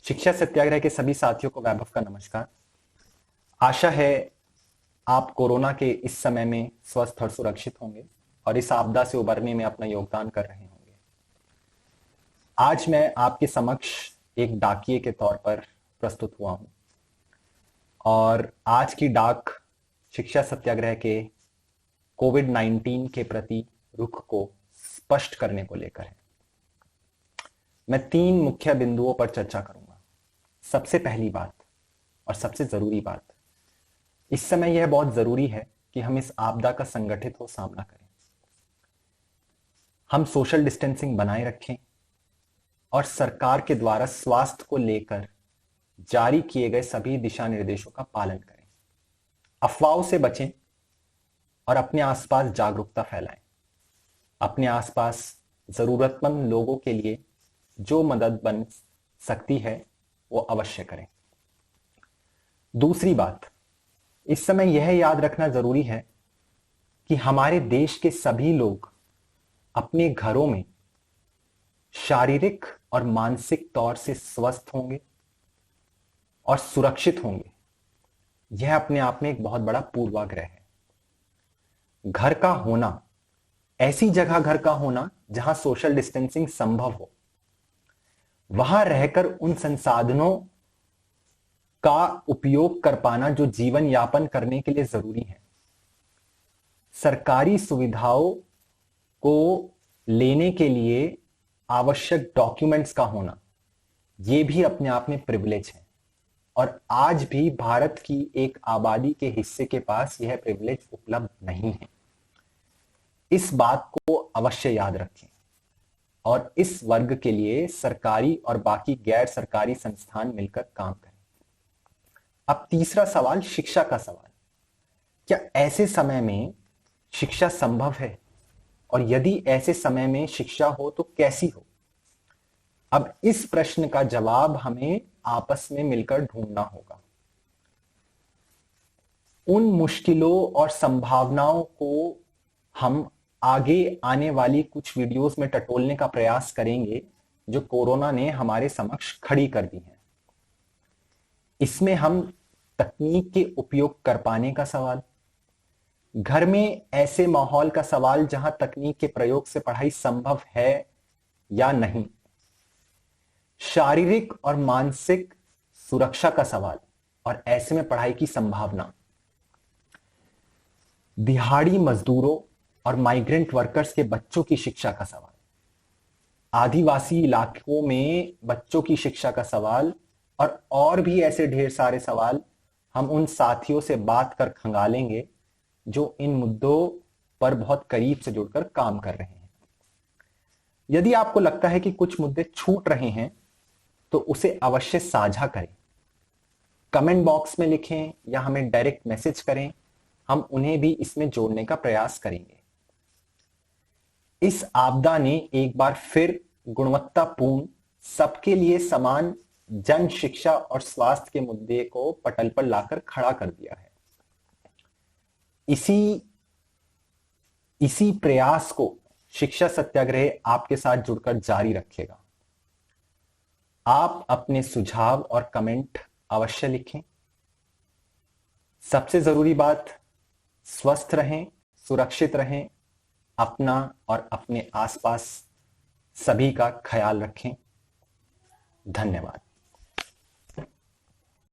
शिक्षा सत्याग्रह के सभी साथियों को वैभव का नमस्कार। आशा है आप कोरोना के इस समय में स्वस्थ और सुरक्षित होंगे और इस आपदा से उबरने में अपना योगदान कर रहे होंगे। आज मैं आपके समक्ष एक डाकिये के तौर पर प्रस्तुत हुआ हूं और आज की डाक शिक्षा सत्याग्रह के कोविड-19 के प्रति रुख को स्पष्ट करने को लेकर है। मैं 3 मुख्य बिंदुओं पर चर्चा करूंगा। सबसे पहली बात और सबसे जरूरी बात, इस समय यह बहुत जरूरी है कि हम इस आपदा का संगठित हो सामना करें। हम सोशल डिस्टेंसिंग बनाए रखें और सरकार के द्वारा स्वास्थ्य को लेकर जारी किए गए सभी दिशा निर्देशों का पालन करें। अफवाहों से बचें और अपने आसपास जागरूकता फैलाएं। अपने आसपास जरूरतमंद लोगों के लिए जो मदद बन सकती है वो अवश्य करें। दूसरी बात, इस समय यह याद रखना जरूरी है कि हमारे देश के सभी लोग अपने घरों में शारीरिक और मानसिक तौर से स्वस्थ होंगे और सुरक्षित होंगे। यह अपने आप में एक बहुत बड़ा पूर्वाग्रह है। घर का होना, ऐसी जगह घर का होना जहां सोशल डिस्टेंसिंग संभव हो, वहां रहकर उन संसाधनों का उपयोग कर पाना जो जीवन यापन करने के लिए जरूरी है। सरकारी सुविधाओं को लेने के लिए आवश्यक डॉक्यूमेंट्स का होना, यह भी अपने आप में प्रिविलेज है और आज भी भारत की एक आबादी के हिस्से के पास यह प्रिविलेज उपलब्ध नहीं है। इस बात को अवश्य याद रखें और इस वर्ग के लिए सरकारी और बाकी गैर सरकारी संस्थान मिलकर काम करें। अब तीसरा सवाल, शिक्षा का सवाल। क्या ऐसे समय में शिक्षा संभव है और यदि ऐसे समय में शिक्षा हो तो कैसी हो? अब इस प्रश्न का जवाब हमें आपस में मिलकर ढूंढना होगा। उन मुश्किलों और संभावनाओं को हम आगे आने वाली कुछ वीडियोस में टटोलने का प्रयास करेंगे जो कोरोना ने हमारे समक्ष खड़ी कर दी है। इसमें हम तकनीक के उपयोग कर पाने का सवाल, घर में ऐसे माहौल का सवाल जहां तकनीक के प्रयोग से पढ़ाई संभव है या नहीं, शारीरिक और मानसिक सुरक्षा का सवाल और ऐसे में पढ़ाई की संभावना, दिहाड़ी मजदूरों और माइग्रेंट वर्कर्स के बच्चों की शिक्षा का सवाल, आदिवासी इलाकों में बच्चों की शिक्षा का सवाल और भी ऐसे ढेर सारे सवाल हम उन साथियों से बात कर खंगालेंगे जो इन मुद्दों पर बहुत करीब से जुड़कर काम कर रहे हैं। यदि आपको लगता है कि कुछ मुद्दे छूट रहे हैं तो उसे अवश्य साझा करें, कमेंट बॉक्स में लिखें या हमें डायरेक्ट मैसेज करें, हम उन्हें भी इसमें जोड़ने का प्रयास करेंगे। इस आपदा ने एक बार फिर गुणवत्तापूर्ण, सबके लिए समान जन शिक्षा और स्वास्थ्य के मुद्दे को पटल पर लाकर खड़ा कर दिया है। इसी प्रयास को शिक्षा सत्याग्रह आपके साथ जुड़कर जारी रखेगा। आप अपने सुझाव और कमेंट अवश्य लिखें। सबसे जरूरी बात, स्वस्थ रहें, सुरक्षित रहें, अपना और अपने आसपास सभी का ख्याल रखें। धन्यवाद।